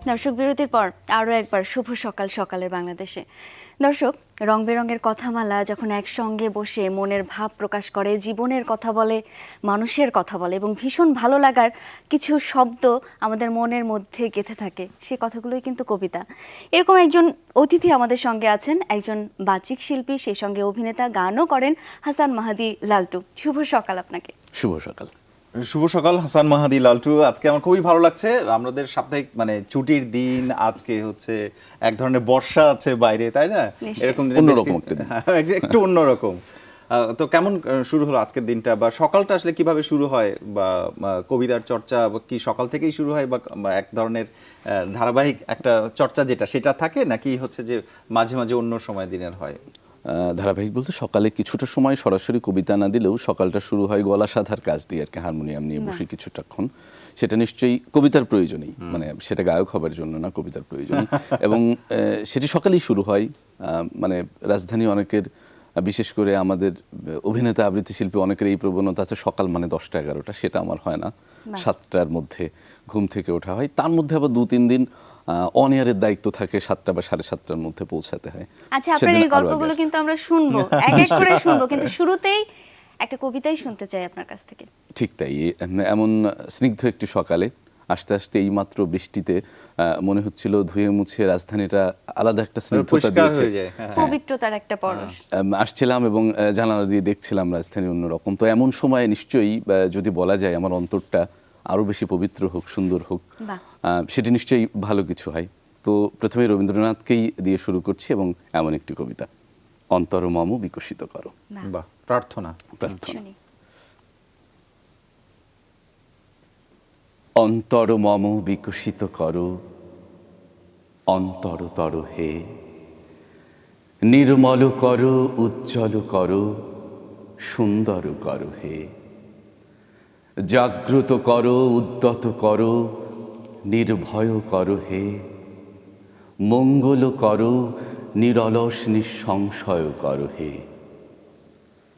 দর্শক বিরতির পর আরও একবার শুভ সকাল সকালের বাংলাদেশে। দর্শক, রং বেরঙের কথামালা যখন একসঙ্গে বসে মনের ভাব প্রকাশ করে, জীবনের কথা বলে, মানুষের কথা বলে এবং ভীষণ ভালো লাগার কিছু শব্দ আমাদের মনের মধ্যে গেঁথে থাকে, সেই কথাগুলোই কিন্তু কবিতা। এরকম একজন অতিথি আমাদের সঙ্গে আছেন, একজন বাচিক শিল্পী, সেই সঙ্গে অভিনেতা, গানও করেন হাসান মাহাদী লালটু। শুভ সকাল আপনাকে। শুভ সকাল। শুভ সকাল হাসান মাহাদী লালটু। আজকে আমার খুবই ভালো লাগছে, আমাদের সাপ্তাহিক ছুটির দিন, আজকে হচ্ছে এক ধরনের বর্ষা আছে বাইরে, তাই না? এরকম অন্যরকম একটু অন্যরকম। তো কেমন শুরু হলো আজকের দিনটা, বা সকালটা আসলে কিভাবে শুরু হয়, বা কবিতার চর্চা কি সকাল থেকেই শুরু হয়, বা এক ধরনের ধারাবাহিক একটা চর্চা যেটা সেটা থাকে, নাকি হচ্ছে যে মাঝে মাঝে অন্য সময় দিনের হয়? ধারাবাহিক বলতে সকালে কিছুটা সময় সরাসরি কবিতা না দিলেও সকালটা শুরু হয় গলা সাধার কাজ দিয়ে আর কি, হারমোনিয়াম নিয়ে বসে কিছুটাক্ষণ। সেটা নিশ্চয়ই কবিতার প্রয়োজনেই, সেটা গায়ক হবার জন্য না, কবিতার প্রয়োজনেই। এবং সেটি সকালেই শুরু হয়। রাজধানী অনেকের, বিশেষ করে আমাদের অভিনেতা আবৃত্তি শিল্পী অনেকের এই প্রবণতা আছে, সকাল 10টা-11টা, সেটা আমার হয় না। 7টার মধ্যে ঘুম থেকে ওঠা হয়। তার মধ্যে আবার 2-3 দিন অন এয়ারের দায়িত্ব থাকে, 7টা বা 7:30টার মধ্যে পৌঁছাতে হয়। আচ্ছা, আপনার এই গল্পগুলো কিন্তু আমরা শুনবো, এক এক করে শুনবো, কিন্তু শুরুতেই একটা কবিতাই শুনতে চাই আপনার কাছ থেকে। ঠিক তাই। এমন স্নিগ্ধ একটি সকালে আসতে আসতে এই মাত্র বৃষ্টিতে মনে হচ্ছিল ধুয়ে মুছে রাজধানীটা আলাদা একটা স্নিগ্ধতা দিয়েছে, পবিত্রতার একটা পরশ। আসছিলাম এবং জানালা দিয়ে দেখছিলাম রাজধানী অন্যরকম। তো এমন সময় নিশ্চয়ই যদি বলা যায় আমার অন্তরটা আরো বেশি পবিত্র হোক, সুন্দর হোক, সেটি নিশ্চয়ই ভালো কিছু হয়। তো প্রথমে রবীন্দ্রনাথকেই দিয়ে শুরু করছি এবং এমন একটি কবিতা, অন্তর মম বিকশিত করো। বাহ, প্রার্থনা। অন্তর মম বিকশিত করো, অন্তরতর হে, নির্মল করো, উজ্জ্বল করো, সুন্দর করো হে, জাগ্রত করো, উদ্যত করো, নির্ভয় করো হে, মঙ্গল করো, নিরলস নিঃসংশয় করো হে,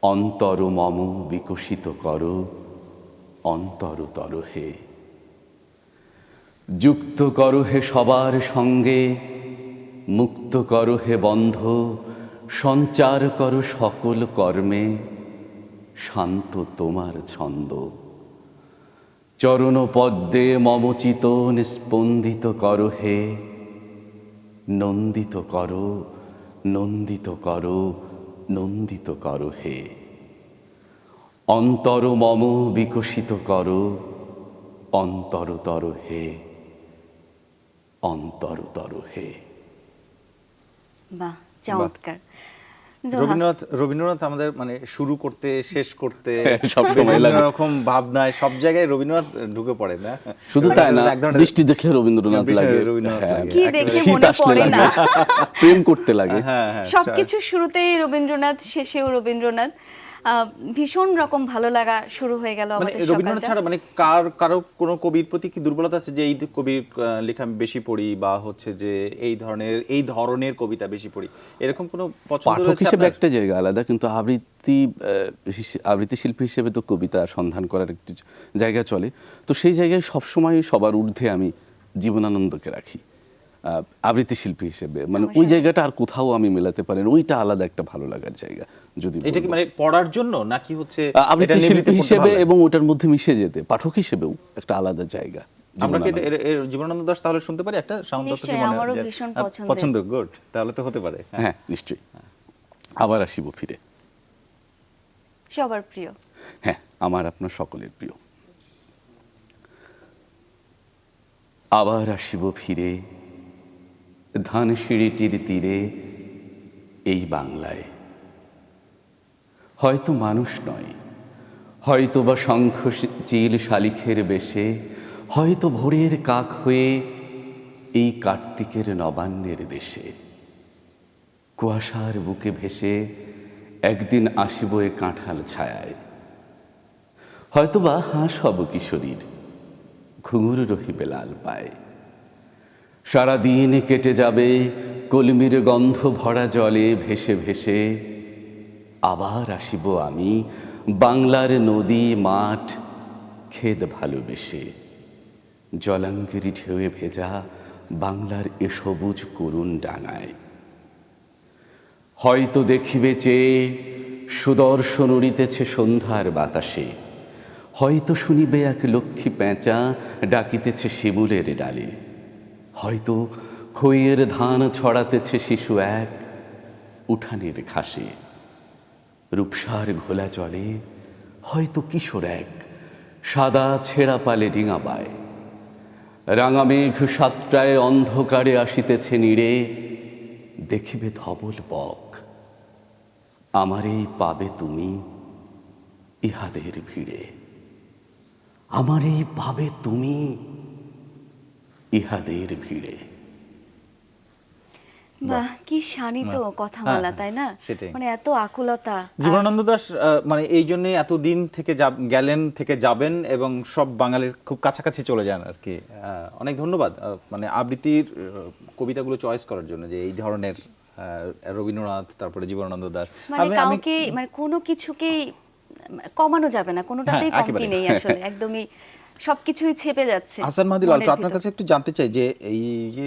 অন্তর মম বিকশিত করো, অন্তরতর হে, যুক্ত করো হে সবার সঙ্গে, মুক্ত করো হে বন্ধ, সঞ্চার করো সকল কর্মে, শান্ত তোমার ছন্দ, চরণ পদ্মে মমচিত নিস্পন্দিত করো হে, নন্দিত করো, নন্দিত করো, নন্দিত করো হে, অন্তর মম বিকশিত করো, অন্তরতর হে, অন্তরতর হে। বাহ, চমৎকার। রবীন্দ্রনাথ আমাদের শুরু করতে শেষ করতে সব সময় লাগে, এরকম ভাবনায় সব জায়গায় রবীন্দ্রনাথ ঢুকে পড়ে না? শুধু তাই না, বৃষ্টি দেখলে রবীন্দ্রনাথ লাগে, কি দেখে মনে পড়ে না, প্রেম করতে লাগে। সবকিছু শুরুতেই রবীন্দ্রনাথ, শেষেও রবীন্দ্রনাথ। ভীষণ রকম ভালো লাগা শুরু হয়ে গেল আমাদের সকালটা। রবীন্দ্রনাথ ছাড়া কারো কোনো কবির প্রতি কি দুর্বলতা আছে, যে এই কবির লেখা আমি বেশি পড়ি, বা হচ্ছে যে এই ধরনের কবিতা বেশি পড়ি, এরকম কোনো পছন্দ পাঠক হিসেবে একটা জায়গা আলাদা, কিন্তু আবৃত্তি শিল্পী হিসেবে তো কবিতা সন্ধান করার একটি জায়গা চলে। তো সেই জায়গায় সবসময় সবার ঊর্ধ্বে আমি জীবনানন্দকে রাখি আবৃত্তি শিল্পী হিসেবে। ওই জায়গাটা আর কোথাও আমি মেলাতে পারি না, ওইটা আলাদা একটা ভালো লাগার জায়গা। যদি এটা কি পড়ার জন্য, নাকি হচ্ছে আবৃত্তি শিল্পী হিসেবে এবং ওটার মধ্যে মিশে যেতে পাঠক হিসেবেও একটা আলাদা জায়গা। আমরা কি জীবনানন্দ দাশ তাহলে শুনতে পারি একটা সাউন্ড? পছন্দ, গুড, তাহলে তো হতে পারে। হ্যাঁ, নিশ্চয়ই। আবার আসিব ফিরে, সবার প্রিয়। হ্যাঁ, আমার আপনার সকলের প্রিয়। আবার আসিব ফিরে ধানসিঁড়িটির তীরে, এই বাংলায় হয়তো মানুষ নয়, হয়তো বা শঙ্খ চিল শালিখের বেশে, হয়তো ভোরের কাক হয়ে এই কার্তিকের নবান্নের দেশে, কুয়াশার বুকে ভেসে একদিন আসিব এ কাঁঠাল ছায়ায়, হয়তো বা হাঁস হব কিশোরীর, ঘুঙুর রহিবে লাল পায়, সারাদিন কেটে যাবে কলমির গন্ধ ভরা জলে ভেসে ভেসে, আবার আসিব আমি বাংলার নদী মাঠ ক্ষেত ভালোবেসে, জলাঙ্গিরি ঢেউয়ে ভেজা বাংলার এ সবুজ করুণ ডাঙায়। হয়তো দেখিবে চেয়ে সুদর্শন উড়িতেছে সন্ধ্যার বাতাসে, হয়তো শুনিবে এক লক্ষ্মী পেঁচা ডাকিতেছে শিমুলের ডালে, হয়তো খইয়ের ধান ছড়াতেছে শিশু এক উঠানের ঘাসে, রূপসার ঘোলা জলে হয়তো কিশোর এক সাদা ছেঁড়া পালে ডিঙা বায়, রাঙা মেঘ সাতটায় অন্ধকারে আসিতেছে নীড়ে, দেখিবে ধবল বক, আমারেই পাবে তুমি ইহাদের ভিড়ে, আমারেই পাবে তুমি ইহাদের ভিড়ে। বাহ, কি শানিত কথা বলা, তাই না? সেটাই। মানে এত আকুলতা। জীবনানন্দ দাশ মানে এই জন্য এতদিন থেকে গেলেন, থেকে যাবেন এবং সব বাঙালির খুব কাছাকাছি চলে যান আর কি। অনেক ধন্যবাদ মানে আবৃত্তির কবিতাগুলো চয়েস করার জন্য, যে এই ধরনের রবীন্দ্রনাথ, তারপরে জীবনানন্দ দাশ। মানে কাউকে মানে কোনো কিছুকেই কমানো যাবে না, কোনোটাতেই হ্যাঁ, কমতি একেবারে। নেই আসলে, একদমই সবকিছুই ছেপে যাচ্ছে। হাসান মাহদি লাল, তো মনের আপনার ভিতর। কাছে একটু জানতে চাই যে এই যে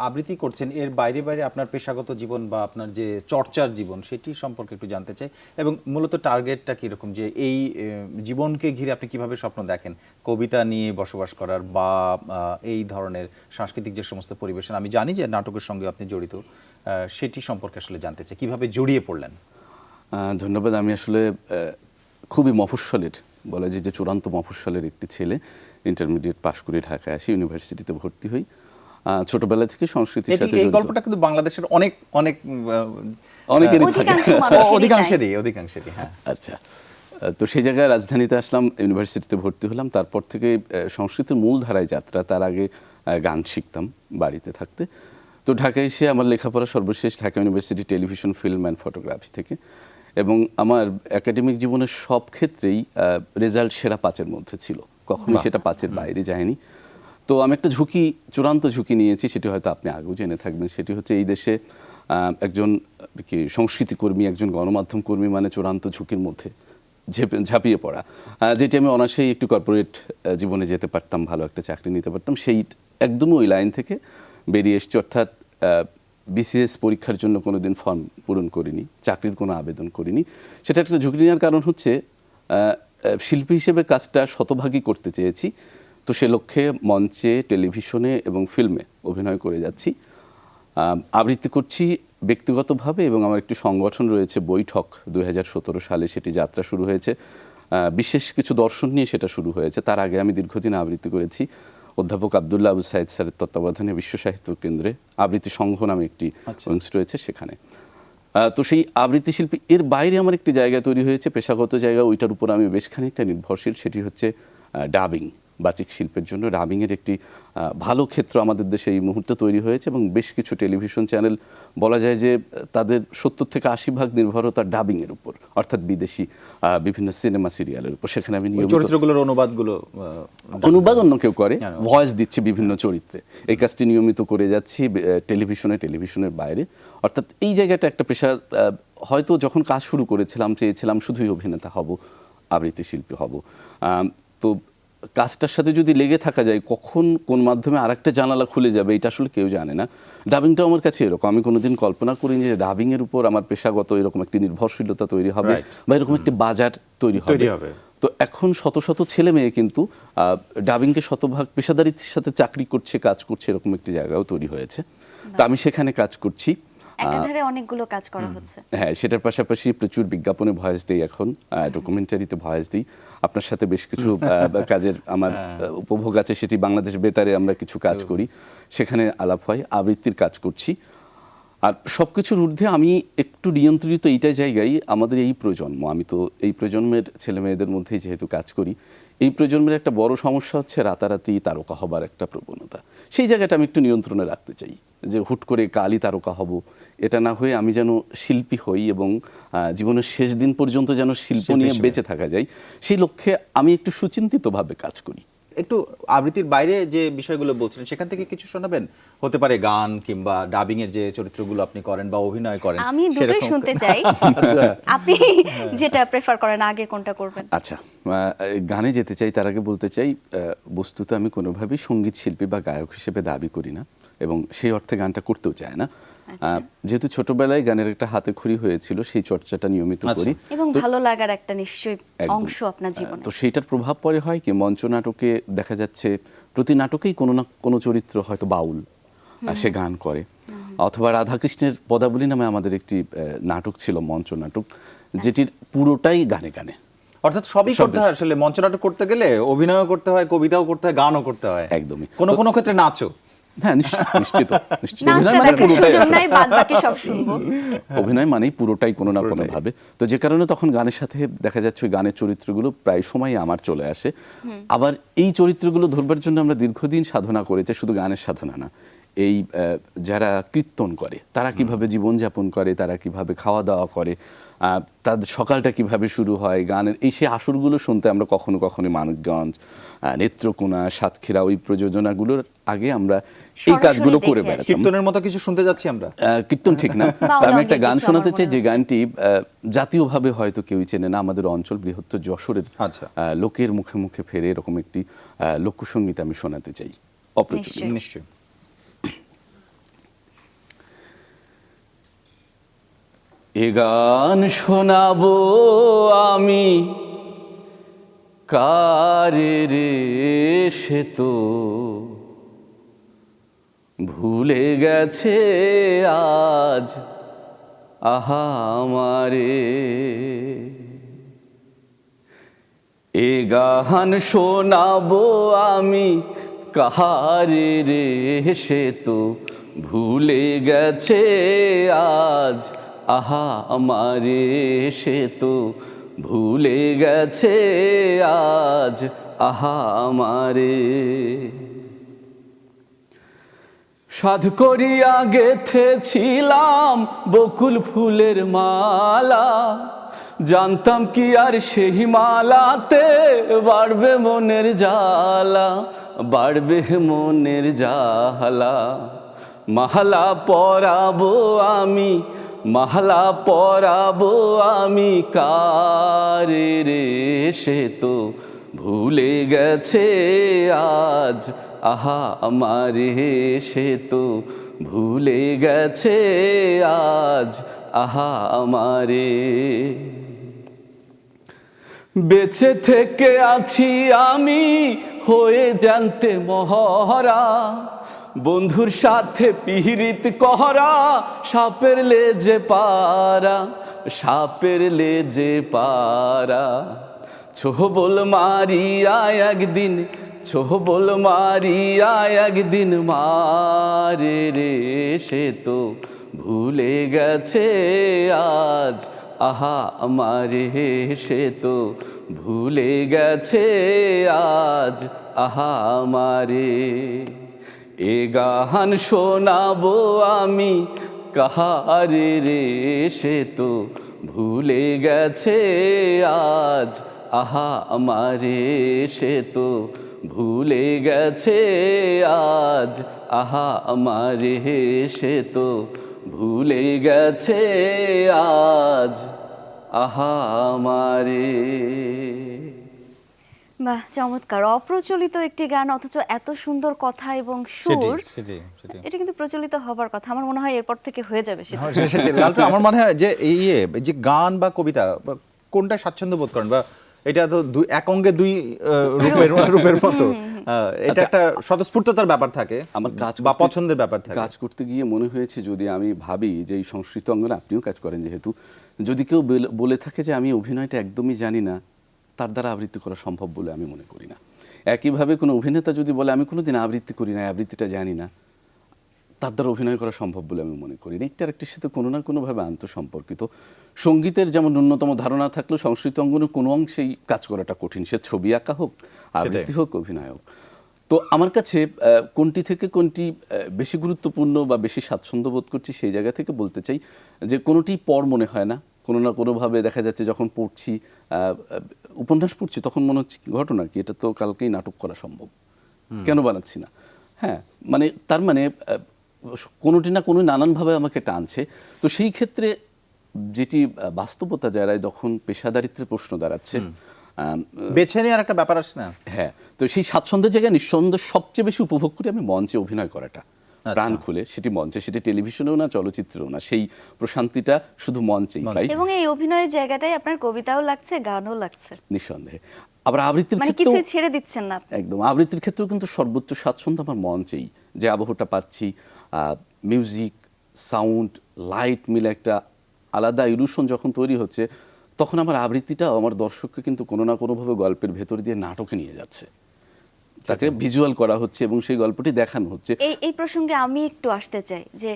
আবৃত্তি করছেন, এর বাইরে বাইরে আপনার পেশাগত জীবন বা আপনার যে চর্চার জীবন, সেটি সম্পর্কে একটু জানতে চাই। এবং মূলত টার্গেটটা কিরকম, যে এই জীবনকে ঘিরে আপনি কিভাবে স্বপ্ন দেখেন, কবিতা নিয়ে বসবাস করার বা এই ধরনের সাংস্কৃতিক যে সমস্ত পরিবেশন, আমি জানি যে নাটকের সঙ্গে আপনি জড়িত, সেটি সম্পর্কে আসলে জানতে চাই, কিভাবে জড়িয়ে পড়লেন। ধন্যবাদ। আমি আসলে খুবই মফস্বলের, বলা যায় যে চূড়ান্ত মফস্বলের একটি ছেলে। ইন্টারমিডিয়েট পাশ করে ঢাকায় আসি, ইউনিভার্সিটিতে ভর্তি হই। ছোটবেলা থেকে সংস্কৃতির সাথে এই জড়িত। গল্পটা কিন্তু বাংলাদেশের অনেক অনেক অনেকেরই থাকে। অধিকাংশেরই হ্যাঁ। আচ্ছা, তো সেই জায়গায় রাজধানীতে আসলাম, ইউনিভার্সিটিতে ভর্তি হলাম। তারপর থেকে সংস্কৃতির মূল ধারায় যাত্রা। তার আগে গান শিখতাম বাড়িতে থাকতে। তো ঢাকায় এসে আমার লেখাপড়া সর্বশেষ Dhaka university television, film and photography থেকে। এবং আমার একাডেমিক জীবনের সব ক্ষেত্রেই রেজাল্ট সেরা 5-এর মধ্যে ছিল, কখনোই সেটা 5-এর বাইরে যায়নি। তো আমি একটা চূড়ান্ত ঝুঁকি নিয়েছি, সেটি হয়তো আপনি আগেও জেনে থাকবেন। সেটি হচ্ছে এই দেশে একজন সংস্কৃতি কর্মী, একজন গণমাধ্যম কর্মী মানে চূড়ান্ত ঝুঁকির মধ্যে ঝাঁপিয়ে পড়া। যেটি আমি অনায়াসেই একটু কর্পোরেট জীবনে যেতে পারতাম, ভালো একটা চাকরি নিতে পারতাম, সেই একদমই ওই লাইন থেকে বেরিয়ে এসছি। অর্থাৎ বিসিএস পরীক্ষার জন্য কোনোদিন ফর্ম পূরণ করিনি, চাকরির কোনো আবেদন করিনি। সেটা একটা ঝুঁকি নেওয়ার কারণ হচ্ছে শিল্পী হিসেবে কাজটা শতভাগই করতে চেয়েছি। তো সে লক্ষ্যে মঞ্চে, টেলিভিশনে এবং ফিল্মে অভিনয় করে যাচ্ছি, আবৃত্তি করছি ব্যক্তিগতভাবে। এবং আমার একটি সংগঠন রয়েছে বৈঠক, 2017 সালে সেটি যাত্রা শুরু হয়েছে। বিশেষ কিছু দর্শন নিয়ে সেটা শুরু হয়েছে। তার আগে আমি দীর্ঘদিন আবৃত্তি করেছি অধ্যাপক আব্দুল্লাহ আবু সাইদ স্যারের তত্ত্বাবধানে বিশ্ব সাহিত্য কেন্দ্রে আবৃত্তি সংঘ নামে একটি উইংস রয়েছে সেখানে। তো সেই আবৃত্তি শিল্পী, এর বাইরে আমার একটি জায়গা তৈরি হয়েছে, পেশাগত জায়গা, ওইটার উপর আমি বেশ খানিকটা নির্ভরশীল। সেটি হচ্ছে ডাবিং, বাচিক শিল্পের জন্য ডাবিংয়ের একটি ভালো ক্ষেত্র আমাদের দেশে এই মুহূর্তে তৈরি হয়েছে। এবং বেশ কিছু টেলিভিশন চ্যানেল বলা যায় যে তাদের 70-80% নির্ভরতা ডাবিংয়ের উপর, অর্থাৎ বিদেশি বিভিন্ন সিনেমা সিরিয়ালের উপর। সেখানে আমি চরিত্রগুলোর অনুবাদ অন্য কেউ করে, ভয়েস দিচ্ছি বিভিন্ন চরিত্রে। এই কাজটি নিয়মিত করে যাচ্ছি টেলিভিশনের বাইরে। অর্থাৎ এই জায়গাটা একটা পেশা। হয়তো যখন কাজ শুরু করেছিলাম চেয়েছিলাম শুধুই অভিনেতা হব, আবৃত্তি শিল্পী হব। তো কাজটার সাথে যদি লেগে থাকা যায়, কখন কোন মাধ্যমে আরেকটা জানালা খুলে যাবে এটা আসলে কেউ জানে না। ডাবিংটা আমার কাছে এরকম, আমি কোনোদিন কল্পনা করিনি যে ডাবিংয়ের উপর আমার পেশাগত এরকম একটি নির্ভরশীলতা তৈরি হবে বা এরকম একটি বাজার তৈরি হবে। তো এখন শত শত ছেলে মেয়ে কিন্তু ডাবিংকে শতভাগ পেশাদারিত্বের সাথে চাকরি করছে, কাজ করছে, এরকম একটি জায়গাও তৈরি হয়েছে। তো আমি সেখানে কাজ করছি। একাধারে অনেকগুলো কাজ করা হচ্ছে। হ্যাঁ, সেটার পাশাপাশি প্রচুর বিজ্ঞাপনে ভয়েস দিই, এখন ডকুমেন্টারিতে ভয়েস দিই। আপনার সাথে বেশ কিছু কাজের আমার উপভোগ আছে, সেটি বাংলাদেশ বেতারে আমরা কিছু কাজ করি, সেখানে আলাপ হয়। আবৃত্তির কাজ করছি। আর সব কিছুর ঊর্ধ্বে আমি একটু নিয়ন্ত্রিত এইটাই জায়গায়, আমাদের এই প্রজন্ম, আমি তো এই প্রজন্মের ছেলে মেয়েদের মধ্যেই যেহেতু কাজ করি, এই প্রজন্মের একটা বড় সমস্যা হচ্ছে রাতারাতি তারকা হবার একটা প্রবণতা। সেই জায়গাটা আমি একটু নিয়ন্ত্রণে রাখতে চাই, যে হুট করে কালই তারকা হব এটা না হয়ে আমি যেন শিল্পী হই এবং জীবনের শেষ দিন পর্যন্ত যেন শিল্প নিয়ে বেঁচে থাকা যায়, সেই লক্ষ্যে আমি একটু সুচিন্তিতভাবে কাজ করি। একটু আবৃত্তির বাইরে যে বিষয়গুলো বলছিলেন সেখান থেকে কিছু শোনাবেন? হতে পারে গান কিংবা ডাবিং এর যে চরিত্রগুলো আপনি করেন বা অভিনয় করেন, আমি দুটোই শুনতে চাই। আপনি যেটা প্রেফার করেন, আগে কোনটা করবেন? আচ্ছা, গানে যেতে চাই। তার আগে বলতে চাই, বস্তুত আমি কোনোভাবেই সঙ্গীত শিল্পী বা গায়ক হিসেবে দাবি করি না। এবং সেই অর্থে গানটা করতেও চায় না। যেহেতু ছোটবেলায় গানের একটা হাতে খড়ি হয়েছিল, সেই চর্চাটা নিয়মিত করি এবং ভালো লাগার একটা নিশ্চয়ই অংশ আপনার জীবনে। তো সেইটার প্রভাব পড়ে হয় কি, মঞ্চ নাটকে দেখা যাচ্ছে প্রতি নাটকেই কোনো না কোনো চরিত্র হয়তো বাউল, সে গান করে, অথবা রাধাকৃষ্ণের পদাবলী নামে আমাদের একটি নাটক ছিল, মঞ্চ নাটক, যেটির পুরোটাই গানে গানে। অর্থাৎ সবই করতে হয় আসলে, মঞ্চ নাটক করতে গেলে অভিনয়ও করতে হয়, কবিতাও করতে হয়, গানও করতে হয়। একদমই। কোনো কোনো ক্ষেত্রে নাচও। হ্যাঁ, নিশ্চিত নিশ্চিত। নাচটা অভিনয় মানে দেখার পুরোটাই সুযোগ আসলে। নাই, বাদ বাকি সব শুনবো। অভিনয় মানেই পুরোটাই কোনো না কোনো ভাবে। তো যে কারণে তখন গানের সাথে দেখা যাচ্ছে ওই গানের চরিত্রগুলো প্রায় সময় আমার চলে আসে। আবার এই চরিত্রগুলো ধরবার জন্য আমরা দীর্ঘদিন সাধনা করেছি, শুধু গানের সাধনা না, এই যারা কীর্তন করে তারা কিভাবে জীবনযাপন করে, তারা কিভাবে খাওয়া দাওয়া করে, তাদের সকালটা কিভাবে শুরু হয়, গানের এই সেই আসরগুলো শুনতে আমরা কখনো কখনো মানিকগঞ্জ, নেত্রকোনা, সাতক্ষীরা ওই প্রযোজনাগুলোর আগে আমরা এই কাজগুলো করে বেড়াতাম। কীর্তনের মতো কিছু শুনতে যাচ্ছি আমরা। কীর্তন ঠিক না, বাউল আমি একটা অঙ্গে গান কিছু শোনাতে আমার চাই মনে যে হচ্ছে। গানটি জাতীয়ভাবে হয়তো কেউই চেনে না, আমাদের অঞ্চল বৃহত্তর যশোরের আচ্ছা। লোকের মুখে মুখে ফেরে এরকম একটি লোকসঙ্গীত আমি শোনাতে চাই, অপ্রচলিত। নিশ্চয়ই। নিশ্চয়ই। এ গান শোনাবো আমি কারে রে, সে তো ভুলে গেছে আজ আহা আমারে। এ গান শোনাবো আমি কাহারে রে, সে তো ভুলে গেছে আজ আহা আমারে, সে তো ভুলে গেছে আজ আহা আমারে। সাধ করিয়া গেথেছিলাম বকুল ফুলের মালা, জানতাম কি আর সেই মালাতে বাড়বে মনের জ্বালা, বাড়বে মনের জ্বালা। মালা পরাবো আমি, মালা পরাবো আমি কারে রে, সে তো ভুলে গেছে আজ আহা আমারে, সে তো ভুলে গেছে আজ আহা আমারে। বেঁচে থেকে আছি আমি হয়ে জানতে মহরা, বন্ধুর সাথে পিহিরিত কহরা, সাপের লেজে পারা, সাপের লেজে পারা। ছোবল মারিয়া একদিন, ছোবল মারিয়া একদিন মারে রে, সে তো ভুলে গেছে আজ আহা আমারে, সে তো ভুলে গেছে আজ আহা আমারে। এ গান শোনাবো আমি কাহারে রে, সে তো ভুলে গেছে আজ আহা আমারে, সে তো ভুলে গেছে আজ আহা আমারে, সে তো ভুলে গেছে আজ আহা আমারে। বাহ, চমৎকার। অপ্রচলিত একটি গান, অথচ এত সুন্দর কথা এবং সুর। এটা কিন্তু প্রচলিত হবার কথা, আমার মনে হয় এরপর থেকে হয়ে যাবে সেটা। লালটু, আমার মনে হয় যে এই যে গান বা কবিতা কোনটা স্বাচ্ছন্দ্য বোধ করেন, বা এটা তো এক অঙ্গে দুই রূপের মতো, এটা একটা স্বতঃস্ফূর্ততার ব্যাপার থাকে, আমার কাজ বা পছন্দের ব্যাপার থাকে। কাজ করতে গিয়ে মনে হয়েছে, যদি আমি ভাবি যে এই সংস্কৃত অঙ্গনে আপনিও কাজ করেন যেহেতু, যদি কেউ বলে থাকে যে আমি অভিনয়টা একদমই জানি না, তার দ্বারা আবৃত্তি করা সম্ভব বলে আমি মনে করি না। একইভাবে কোনো অভিনেতা যদি বলে আমি কোনোদিন আবৃত্তি করি না, আবৃত্তিটা জানি না, তার দ্বারা অভিনয় করা সম্ভব বলে আমি মনে করি না। একটা আরেকটির সাথে কোনো না কোনোভাবে আন্তঃসম্পর্কিত। সঙ্গীতের যেমন ন্যূনতম ধারণা থাকলেও সংস্কৃত অঙ্গনে কোনো অংশেই কাজ করাটা কঠিন, সে ছবি আঁকা হোক, আবৃত্তি হোক, অভিনয় হোক। তো আমার কাছে কোনটি থেকে কোনটি বেশি গুরুত্বপূর্ণ বা বেশি স্বাচ্ছন্দ্য বোধ করছি, সেই জায়গা থেকে বলতে চাই যে কোনোটি পর মনে হয় না। কোনো না কোনোভাবে দেখা যাচ্ছে যখন পড়ছি, উপন্যাস পড়ছি, তখন মনে হচ্ছে ঘটনা কি, এটা তো কালকেই নাটক করা সম্ভব, কেন বানাচ্ছি না। হ্যাঁ, মানে তার মানে কোনোটি না কোনো নানানভাবে আমাকে টানছে। তো সেই ক্ষেত্রে যেটি বাস্তবতা, যারা যখন পেশাদারিত্বের প্রশ্ন দাঁড়াচ্ছে, বেছে নেওয়ার একটা ব্যাপার আসে না। হ্যাঁ, তো সেই স্বাচ্ছন্দ্যের জায়গায় নিঃসন্দেহে সবচেয়ে বেশি উপভোগ করি আমি মঞ্চে অভিনয় করাটা। প্রাণ খুলে, সেটি মঞ্চে, সেটি টেলিভিশনেও না, চলচ্চিত্রেও না, সেই প্রশান্তিটা শুধু মঞ্চেই পাই। এবং এই অভিনয়ের জায়গাটাই আপনার কবিতাও লাগছে, গানও লাগছে, নিঃসন্দেহে। আবার আবৃত্তির মানে ক্ষেত্রেও কিছু ছেড়ে দিচ্ছেন না আপনি। একদম, আবৃত্তির ক্ষেত্রেও কিন্তু সর্বোচ্চ স্বাচ্ছন্দ্য আমার মঞ্চেই, যে আবহটা পাচ্ছি, মিউজিক, সাউন্ড, লাইট মিলে একটা আলাদা ইলুশন যখন তৈরি হচ্ছে, তখন আমার আবৃত্তিটাও আমার দর্শককে কিন্তু কোনো না কোনোভাবে গল্পের ভেতর দিয়ে নাটকে নিয়ে যাচ্ছে, তাকে ভিজুয়াল করা হচ্ছে এবং সেই গল্পটি দেখানো হচ্ছে। এই প্রসঙ্গে আমি একটু আসতে চাই যে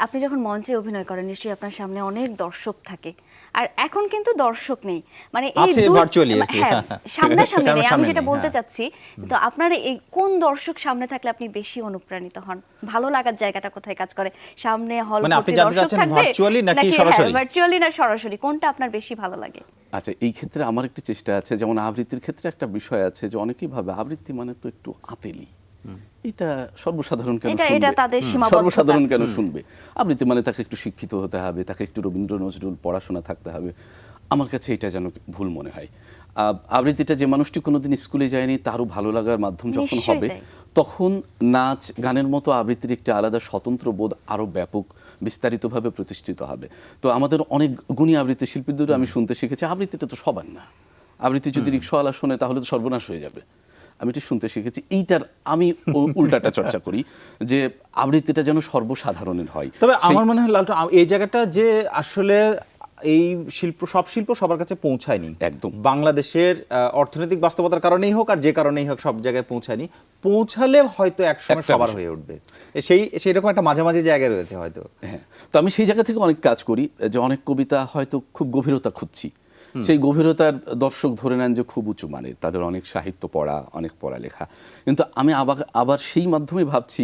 আপনি যখন মঞ্চে অভিনয় করেন নিশ্চয়ই আপনার সামনে অনেক দর্শক থাকে, আর এখন কিন্তু দর্শক নেই, মানে এই আছে virtually আর কি। হ্যাঁ, সামনাসামনি নেই। আমি সামনে যেটা নেই, বলতে হ্যাঁ। চাচ্ছি, তো আপনার এই কোন দর্শক সামনে থাকলে আপনি বেশি অনুপ্রাণিত হন? ভালো লাগার জায়গাটা কোথায় কাজ করে? সামনে হল মানে আপনি ভর্তি জানতে দর্শক চাচ্ছেন থাকলে virtually নাকি সরাসরি? ভার্চুয়ালি না সরাসরি, কোনটা আপনার বেশি ভালো লাগে? আচ্ছা, এই ক্ষেত্রে আমার একটি চেষ্টা আছে, যেমন আবৃত্তির ক্ষেত্রে একটা বিষয় আছে যে অনেকেই ভাবে আবৃত্তি মানে তো একটু আতেলি, এটা সর্বসাধারণ কেন এটা শুনবে, তাদের সীমাবদ্ধতা। সর্বসাধারণ কেন শুনবে। আবৃত্তি মানে তাকে একটু শিক্ষিত হতে হবে, তাকে একটু রবীন্দ্র নজরুল পড়াশোনা থাকতে হবে। আমার কাছে এটা যেন ভুল মনে হয়। আবৃত্তিটা যে মানুষটি কোনোদিন স্কুলে যায়নি, তারও ভালো লাগার মাধ্যম যখন নিশ্চয়ই হবে, তাই। তখন নাচ গানের মতো আবৃত্তির একটি আলাদা স্বতন্ত্র বোধ আরো ব্যাপক বিস্তারিতভাবে প্রতিষ্ঠিত হবে। তো আমাদের অনেক গুণী আবৃত্তি শিল্পীদের আমি শুনতে শিখেছি, আবৃত্তিটা তো সবার না, আবৃত্তি যদি রিক্সাওয়ালা শোনে তাহলে তো সর্বনাশ হয়ে যাবে। আমি এটা শুনতে শিখেছি, এইটার আমি উল্টাটা চর্চা করি, যে আবৃত্তিটা যেন সর্বসাধারণের হয়। তবে আমার মনে হয় লালটু, এই জায়গাটা যে আসলে এই সব শিল্প সবার কাছে পৌঁছায়নি একদম। বাংলাদেশের অর্থনৈতিক বাস্তবতার কারণেই হোক আর যে কারণেই হোক, সব জায়গায় পৌঁছায়নি। পৌঁছালে হয়তো একসময় একটা সবার বিষয়। হয়ে উঠবে, সেই রকম একটা মাঝামাঝি জায়গায় রয়েছে হয়তো। হ্যাঁ, তো আমি সেই জায়গা থেকে অনেক কাজ করি, যে অনেক কবিতা হয়তো খুব গভীরতা খুঁজছি, সেই গভীরতার দর্শক ধরে নেন যে খুব উঁচু মানের, তাদের অনেক সাহিত্য পড়া, অনেক পড়ালেখা, কিন্তু আমি আবার সেই মাধ্যমে ভাবছি,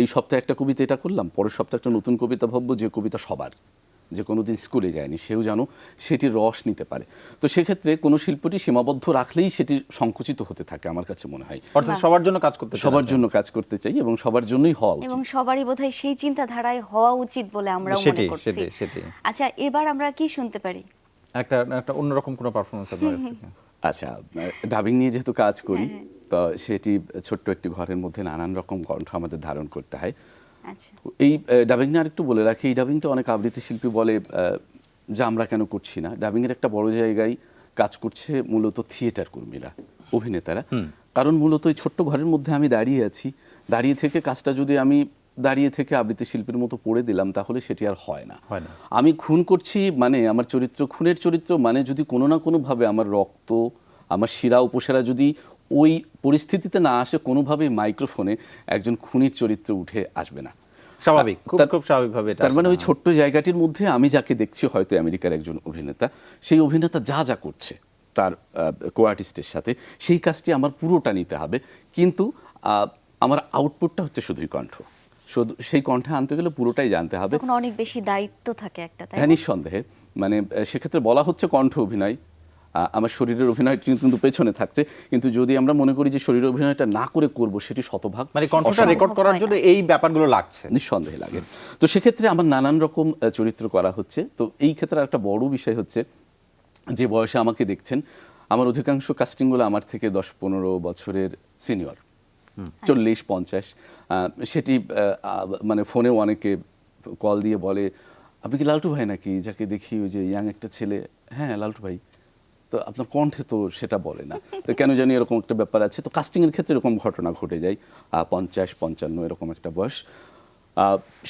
এই সপ্তাহে একটা কবিতা এটা করলাম, পরের সপ্তাহে একটা নতুন কবিতা ভাববো, যে কবিতা সবার, যে কোনোদিন স্কুলে যায়নি, সেও যেন সেটির রস নিতে পারে। তো সেক্ষেত্রে কোনো শিল্পটি সীমাবদ্ধ রাখলেই সেটি সংকুচিত হতে থাকে, আমার কাছে মনে হয়। অর্থাৎ সবার জন্য কাজ করতে চান সবার আপনি। জন্য কাজ করতে চাই এবং সবার জন্যই হওয়া উচিত। এবং সবারই বোধহয় সেই চিন্তাধারায় হওয়া উচিত বলে আমরা মনে সেটাই, করছি। সেটাই, সেটাই। আচ্ছা, এবার আমরা কি শুনতে পারি? একটা অন্যরকম কোনো পারফরমেন্স আপনার কাছ থেকে। আচ্ছা, ডাবিং নিয়ে যেহেতু কাজ করি, তো সেটি ছোট্ট একটি ঘরের মধ্যে নানান রকম কণ্ঠ আমাদের ধারণ করতে হয়। আচ্ছা, এই ডাবিং নিয়ে আরেকটু বলে রাখি, এই ডাবিংটা অনেক আবৃত্তি শিল্পী বলে যে আমরা কেন করছি না। ডাবিংয়ের একটা বড় জায়গায় কাজ করছে মূলত থিয়েটার কর্মীরা, অভিনেতারা। কারণ মূলত এই ছোট্ট ঘরের মধ্যে আমি দাঁড়িয়ে আছি, দাঁড়িয়ে থেকে কাজটা যদি আমি দাঁড়িয়ে থেকে আবৃত্তি শিল্পীর মতো পড়ে দিলাম, তাহলে সেটি আর হয় না। আমি খুন করছি মানে আমার চরিত্র, খুনের চরিত্র মানে যদি কোনো না কোনোভাবে আমার রক্ত, আমার শিরা উপশিরা যদি ওই পরিস্থিতিতে না আসে, কোনোভাবেই মাইক্রোফোনে একজন খুনির চরিত্র উঠে আসবে না। স্বাভাবিক, খুব স্বাভাবিকভাবে এটা তার মানে আসে ওই না। ছোট্ট জায়গাটির মধ্যে আমি যাকে দেখছি, হয়তো আমেরিকার একজন অভিনেতা, সেই অভিনেতা যা যা করছে তার কো আর্টিস্টের সাথে, সেই কাজটি আমার পুরোটা নিতে হবে, কিন্তু আমার আউটপুটটা হচ্ছে শুধুই কণ্ঠ। শুধু সেই কণ্ঠে আনতে গেলে পুরোটাই জানতে হবে। তখন অনেক বেশি দায়িত্ব থাকে একটা, তাই না? হ্যাঁ, নিঃসন্দেহে। মানে সেক্ষেত্রে বলা হচ্ছে কণ্ঠ অভিনয়, আমার শরীরের অভিনয়টি কিন্তু পেছনে থাকছে, কিন্তু যদি আমরা মনে করি যে শরীরের অভিনয়টা না করে করব, সেটি শতভাগ মানে কণ্ঠটা অসম্ভব। রেকর্ড করার জন্য এই ব্যাপারগুলো লাগছে। নিঃসন্দেহে লাগে। তো সেক্ষেত্রে আমার নানান রকম চরিত্র করা হচ্ছে। তো এই ক্ষেত্রে একটা বড় বিষয় হচ্ছে, যে বয়সে আমাকে দেখছেন, আমার অধিকাংশ কাস্টিংগুলো আমার থেকে 10-15 বছরের সিনিয়র, 40-50। সেটি মানে ফোনেও অনেকে কল দিয়ে বলে, আপনি কি লালটু ভাই নাকি, যাকে দেখি ওই যে ইয়াং একটা ছেলে? হ্যাঁ, লালটু ভাই। তো আপনার কণ্ঠে তো সেটা বলে না, তো কেন জানি এরকম একটা ব্যাপার আছে। তো কাস্টিংয়ের ক্ষেত্রে এরকম ঘটনা ঘটে যায়, 50-55 এরকম একটা বয়স।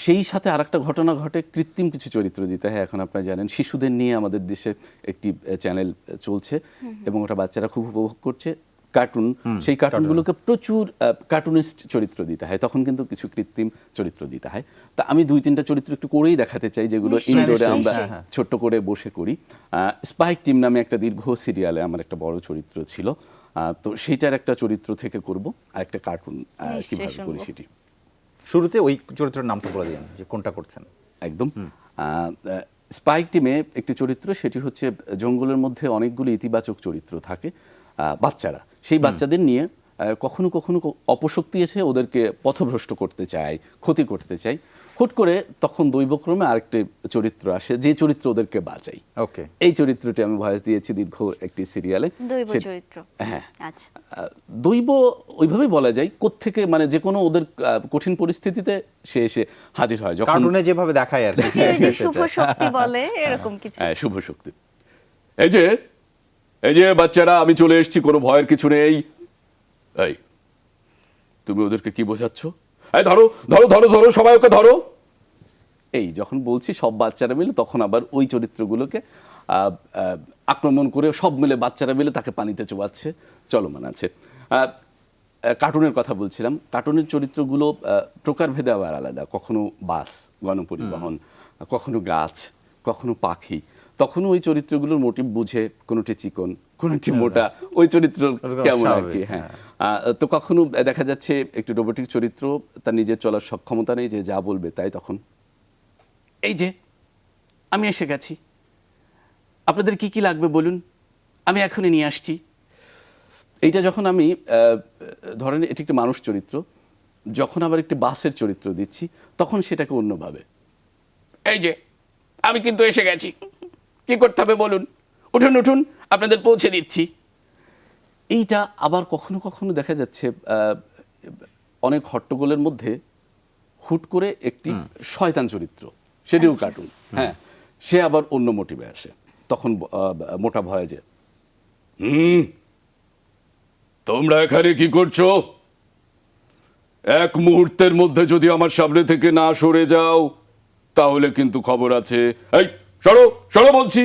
সেই সাথে আরেকটা ঘটনা ঘটে, কৃত্রিম কিছু চরিত্র দিতে হয়। এখন আপনারা জানেন শিশুদের নিয়ে আমাদের দেশে একটি চ্যানেল চলছে এবং ওটা বাচ্চারা খুব উপভোগ করছে, কার্টুন। সেই কার্টুনগুলোকে প্রচুর কার্টুনিস্ট চরিত্র দিতে হয়, তখন কিন্তু কিছু কৃত্রিম চরিত্র দিতে হয়। তা আমি 2-3টা চরিত্র একটু করেই দেখাতে চাই, যেগুলো ইনডোরে আমরা ছোট্ট করে বসে করি। স্পাইক টিম নামে একটা দীর্ঘ সিরিয়ালে আমার একটা বড় চরিত্র ছিল, তো সেইটার একটা চরিত্র থেকে করব, আর একটা কার্টুন কিভাবে করি সেটি। শুরুতে ওই চরিত্রের নামটা বলে দিন যে কোনটা করছেন। একদম। স্পাইক টিমে একটি চরিত্র, সেটি হচ্ছে জঙ্গলের মধ্যে অনেকগুলো ইতিবাচক চরিত্র থাকে, বাচ্চারা, সেই বাচ্চাদের নিয়ে কখনো কখনো অপশক্তি এসে ওদেরকে পথভ্রষ্ট করতে চায়, ক্ষতি করতে চায়। হুট করে তখন দৈবক্রমে আরেকটি চরিত্র আসে, যে চরিত্র ওদেরকে বাঁচাই। ওকে, এই চরিত্রটি আমি ভয়েস দিয়েছি দীর্ঘ একটি সিরিয়ালে। দৈব চরিত্র। হ্যাঁ, আচ্ছা, দৈব ওইভাবেই বলা যায়, কোত্থেকে মানে যে কোনো ওদের কঠিন পরিস্থিতিতে সে এসে হাজির হয় যখন কার্টুনে যেভাবে দেখায় আর কি। ওই যে শুভ শক্তি বলে এরকম কিছু। হ্যাঁ, শুভ শক্তি। এই যে বাচ্চারা, আমি চলে এসেছি, কোনো ভয়ের কিছু নেই। এই তুমি ওদেরকে কি বোঝাচ্ছ? এই ধরো ধরো ধরো ধরো, সবাই ওকে ধরো। এই যখন বলছি সব বাচ্চারা মিলে, তখন আবার ওই চরিত্রগুলোকে আক্রমণ করে সব মিলে বাচ্চারা মিলে তাকে পানিতে চোবাচ্ছে, চলমান আছে। কার্টুনের কথা বলছিলাম, কার্টুনের চরিত্রগুলো প্রকারভেদে আবার আলাদা। কখনো বাস, গণপরিবহন, কখনো গাছ, কখনো পাখি। তখনও ওই চরিত্রগুলোর মোটিভ বুঝে, কোনোটি চিকন, কোনোটি মোটা, ওই চরিত্র কেমন আর কি। হ্যাঁ, তো কখনো দেখা যাচ্ছে একটু রোবোটিক চরিত্র, তার নিজের চলার সক্ষমতা নেই, যে যা বলবে তাই। তখন এই যে আমি এসে গেছি, আপনাদের কি কি লাগবে বলুন, আমি এখনই নিয়ে আসছি। এইটা যখন আমি ধরেন এটি একটি মানুষ চরিত্র, যখন আবার একটি বাসের চরিত্র দিচ্ছি, তখন সেটাকে অন্যভাবে, এই যে আমি কিন্তু এসে গেছি, কি করতে হবে বলুন, উঠুন উঠুন, আপনাদের পৌঁছে দিচ্ছি। এইটা আবার কখনো কখনো দেখা যাচ্ছে অনেক হট্টগোলের মধ্যে হুট করে একটি শয়তান চরিত্র, সেটিও কার্টুন। হ্যাঁ, সে আবার অন্য মোটিভে আসে, তখন মোটা ভয়ে যে, তোমরা এখানে কি করছো? এক মুহূর্তের মধ্যে যদি আমার সামনে থেকে না সরে যাও, তাহলে কিন্তু খবর আছে। এই সরো সরো বলছি।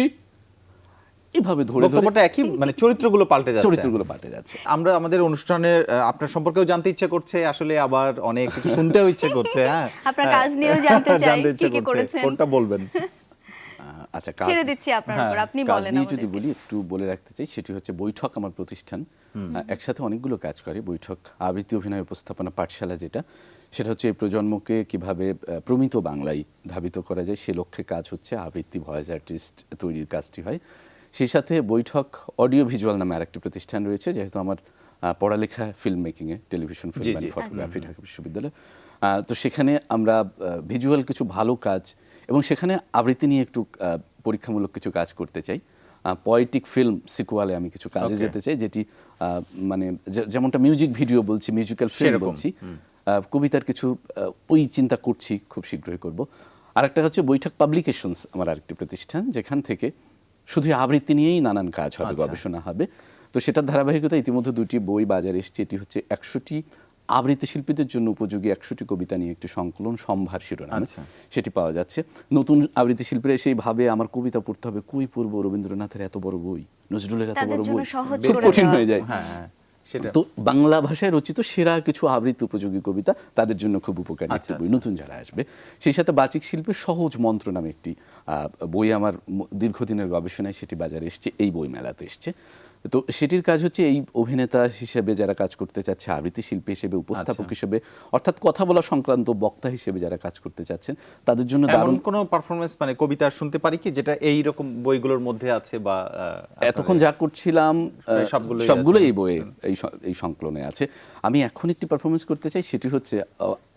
এইভাবে ধরে ধরে বক্তব্যটা একই, মানে চরিত্রগুলো পাল্টে যাচ্ছে। চরিত্রগুলো পাল্টে যাচ্ছে। আমরা আমাদের অনুষ্ঠানে আপনার সম্পর্কেও জানতে ইচ্ছে করছে, আসলে আবার অনেক কিছু শুনতেও ইচ্ছে করছে। হ্যাঁ, আপনার কাজ নিয়েও জানতে চাই, জানতে ইচ্ছে কি কি করছে। করেছেন। কোনটা বলবেন? আচ্ছা, কাজ ছেড়ে দিচ্ছি আপনার উপর, আপনি কাজ বলেন নিয়ে যদি আমাদেরকে। বলি, একটু বলে রাখতে চাই, সেটি হচ্ছে বৈঠক আমার প্রতিষ্ঠান। একসাথে অনেকগুলো কাজ করে। বৈঠক আবৃত্তি, অভিনয়, উপস্থাপনা পাঠশালা, যেটা সেটা হচ্ছে এই প্রজন্মকে কিভাবে প্রমিত বাংলায় ধাবিত করা যায়, সে লক্ষ্যে কাজ হচ্ছে। আবৃত্তি, ভয়েস আর্টিস্ট তৈরির কাজটি হয়। সেই সাথে বৈঠক অডিও ভিজুয়াল নামে আরেকটি প্রতিষ্ঠান রয়েছে, যেহেতু আমার পড়ালেখা ফিল্ম মেকিংয়ে, television, film and photography, Dhaka বিশ্ববিদ্যালয়। তো সেখানে আমরা ভিজুয়াল কিছু ভালো কাজ, এবং সেখানে আবৃত্তি নিয়ে একটু পরীক্ষামূলক কিছু কাজ করতে চাই। পয়েটিক ফিল্ম সিকুয়ালে আমি কিছু কাজে যেতে চাই, যেটি মানে যেমনটা মিউজিক ভিডিও বলছি, মিউজিক্যাল ফিল্ম বলছি, কবিতার কিছু ওই চিন্তা করছি, খুব শীঘ্রই করব। আরেকটা হচ্ছে বৈঠক পাবলিকেশনস, আমার আরেকটি প্রতিষ্ঠান, যেখান থেকে শুধু আবৃত্তি নিয়েই নানান কাজ হবে, গবেষণা হবে। তো সেটার ধারাবাহিকতা ইতিমধ্যে 2টি বই বাজারে এসেছে। এটি হচ্ছে 100টি আবৃত্তি শিল্পীদের জন্য উপযোগী 100টি কবিতা নিয়ে একটি সংকলন, সম্ভার শিরোনামে, সেটি পাওয়া যাচ্ছে। নতুন আবৃত্তি শিল্পীরা সেই ভাবে আমার কবিতা পড়তে হবে, কই পড়বো, রবীন্দ্রনাথের এত বড় বই, নজরুলের এত বড় বই, খুব কঠিন হয়ে যায়। তো বাংলা ভাষায় রচিত সেরা কিছু আবৃত্তি উপযোগী কবিতা তাদের জন্য খুব উপকারী একটি বই, নতুন যারা আসবে। সেই সাথে বাচিক শিল্পের সহজ মন্ত্র নামে একটি বই আমার দীর্ঘদিনের গবেষণায় সেটি বাজারে এসছে, এই বই মেলাতে এসছে। তো সেটির কাজ হচ্ছে এই অভিনেতা হিসেবে যারা কাজ করতে চাচ্ছে, আবৃত্তি শিল্পী হিসেবে, উপস্থাপক হিসেবে, অর্থাৎ কথা বলা সংক্রান্ত বক্তা হিসেবে যারা কাজ করতে চাচ্ছেন, তাদের জন্য দারুণ কোনো পারফরমেন্স, মানে কবিতা শুনতে পারি কি, যেটা এই রকম বইগুলোর মধ্যে আছে? বা এতক্ষণ যা করছিলাম সবগুলো এই বইয়ে, এই সংকলনে আছে। আমি এখন একটি পারফরমেন্স করতে চাই, সেটি হচ্ছে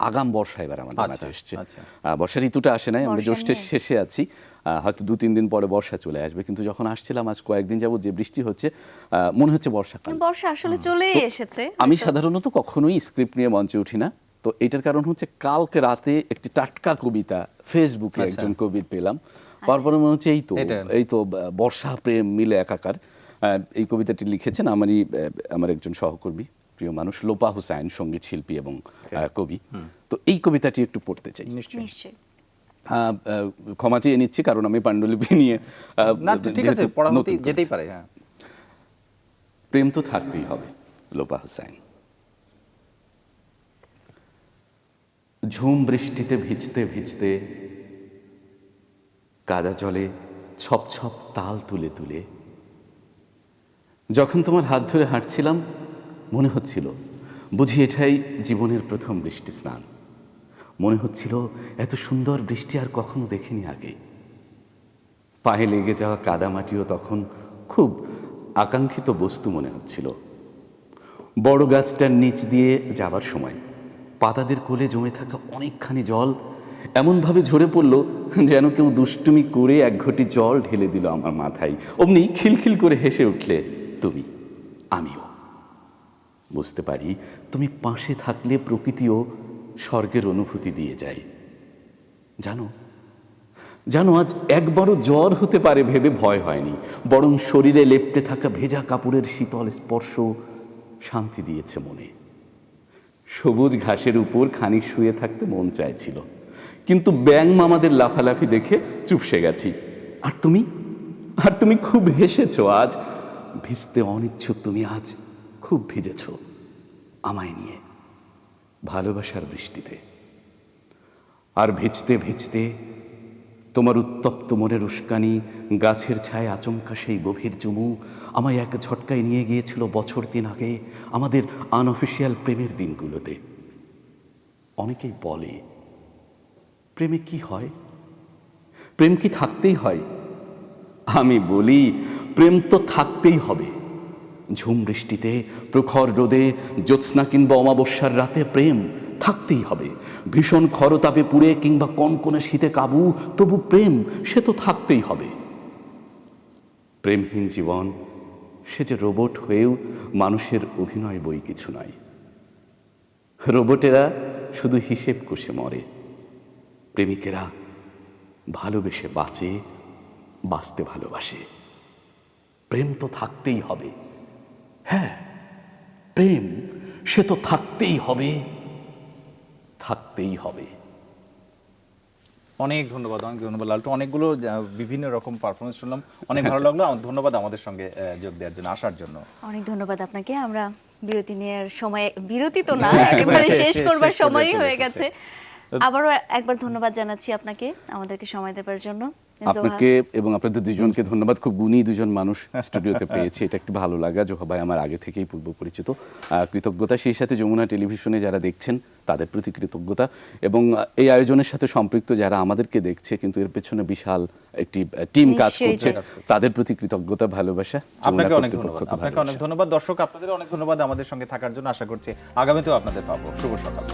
আগাম বর্ষা এবার আমাদের মাঝে এসছে। বর্ষা ঋতুটা আসে নাই, আমরা জ্যৈষ্ঠের শেষে আছি, হয়তো 2-3 দিন পরে বর্ষা চলে আসবে। কিন্তু যখন আসছিলাম আজ কয়েকদিন যাবত যে বৃষ্টি হচ্ছে, মনে হচ্ছে বর্ষাকাল। বর্ষা আসলে চলেই এসেছে। আমি সাধারণত কখনোই স্ক্রিপ্ট নিয়ে মঞ্চে উঠি না, তো এটার কারণ হচ্ছে কালকে রাতে একটি টাটকা কবিতা ফেসবুকে একজন কবির পেলাম, তারপরে মনে হচ্ছে এই তো বর্ষা প্রেম মিলে একাকার। এই কবিতাটি লিখেছেন আমার একজন সহকর্মী, প্রিয় মানুষ, লোপা হুসাইন, সঙ্গীত শিল্পী এবং কবি। তো এই কবিতাটি একটু পড়তে চাই। নিশ্চয়ই। ক্ষমা চেয়ে নিচ্ছি, কারণ আমি পাণ্ডুলিপি নিয়ে ঠিক আছে, পড়া হতে যেতেই পারে। প্রেম তো থাকতেই হবে। লোপা হুসাইন। ঝুম বৃষ্টিতে ভিজতে ভিজতে, কাদা জলে ছপ ছপ তাল তুলে তুলে, যখন তোমার হাত ধরে হাঁটছিলাম, মনে হচ্ছিল বুঝি এটাই জীবনের প্রথম বৃষ্টি স্নান। মনে হচ্ছিল এত সুন্দর বৃষ্টি আর কখনো দেখিনি আগে। পায়ে লেগে যাওয়া কাদামাটিও তখন খুব আকাঙ্ক্ষিত বস্তু মনে হচ্ছিল। বড় গাছটার নিচ দিয়ে যাবার সময় পাতাদের কোলে জমে থাকা অনেকখানি জল এমনভাবে ঝরে পড়ল যেন কেউ দুষ্টুমি করে এক ঘটি জল ঢেলে দিল আমার মাথায়। অমনি খিলখিল করে হেসে উঠলে তুমি, আমিও। বুঝতে পারি তুমি পাশে থাকলে প্রকৃতিও স্বর্গের অনুভূতি দিয়ে যায়। জানো জানো আজ একবারও জ্বর হতে পারে ভেবে ভয় হয়নি, বরং শরীরে লেপ্টে থাকা ভেজা কাপড়ের শীতল স্পর্শ শান্তি দিয়েছে মনে। সবুজ ঘাসের উপর খানিক শুয়ে থাকতে মন চাইছিল, কিন্তু ব্যাঙ মামাদের লাফালাফি দেখে চুপসে গেছি। আর তুমি খুব হেসেছো আজ। ভিজতে অনিচ্ছুক তুমি আজ খুব ভিজেছ আমায় নিয়ে ভালোবাসার বৃষ্টিতে। আর ভিজতে ভিজতে তোমার উত্তপ্ত মনের উস্কানি, গাছের ছায় আচমকা সেই গভীর চুমু আমায় এক ঝটকায় নিয়ে গিয়েছিল বছর 3 আগে আমাদের আনঅফিসিয়াল প্রেমের দিনগুলোতে। অনেকেই বলে প্রেমে কি হয়, প্রেম কি থাকতেই হয়? আমি বলি প্রেম তো থাকতেই হবে। ঝুম বৃষ্টিতে, প্রখর রোদে, জ্যোৎস্না কিংবা অমাবস্যার রাতে প্রেম থাকতেই হবে। ভীষণ খরতাপে পুড়ে কিংবা কনকনে শীতে কাবু, তবু প্রেম সে তো থাকতেই হবে। প্রেমহীন জীবন সে যে রোবট হয়েও মানুষের অভিনয় বই কিছু নয়। রোবটেরা শুধু হিসেব কষে মরে, প্রেমিকেরা ভালোবেসে বাঁচে, বাঁচতে ভালোবাসে। প্রেম তো থাকতেই হবে। হ্যাঁ, প্রেম সে তো থাকতেই হবে, থাকতেই হবে। অনেক ধন্যবাদ লালটু। অনেকগুলো বিভিন্ন রকম পারফরমেন্স শুনলাম, অনেক ভালো লাগলো। ধন্যবাদ আমাদের সঙ্গে যোগ দেওয়ার জন্য, আসার জন্য। অনেক ধন্যবাদ আপনাকে। আমরা বিরতি নেওয়ার সময়, বিরতি তো না, একেবারে একেবারে শেষ শেষ করবার পর্যায়ে সময়ই চলে হয়ে এসেছে। গেছে। আবারও একবার ধন্যবাদ জানাচ্ছি আপনাকে আমাদেরকে সময় দেওয়ার জন্য। আপনাকে এবং আপনাদের দুজনকে ধন্যবাদ। খুব গুণী দুজন মানুষ স্টুডিওতে পেয়েছি, এটা একটু ভালো লাগা। জোহা ভাই আমার আগে থেকেই পূর্ব পরিচিত, কৃতজ্ঞতা। সেই সাথে যমুনা টেলিভিশনে যারা দেখছেন তাদের প্রতি কৃতজ্ঞতা, এবং এই আয়োজনের সাথে সম্পৃক্ত যারা আমাদেরকে দেখছে কিন্তু এর পেছনে বিশাল একটি টিম কাজ নিশ্চয়ই করছে, তাই। তাদের প্রতি কৃতজ্ঞতা, ভালোবাসা। আপনাকে যমুনা অনেক কর্তৃপক্ষ ধন্যবাদ। তো আপনাকে অনেক ভালোবাসা। ধন্যবাদ। দর্শক আপনাদের অনেক ধন্যবাদ আমাদের সঙ্গে থাকার জন্য। আশা করছি আগামীতেও আপনাদের পাবো। শুভ সকাল।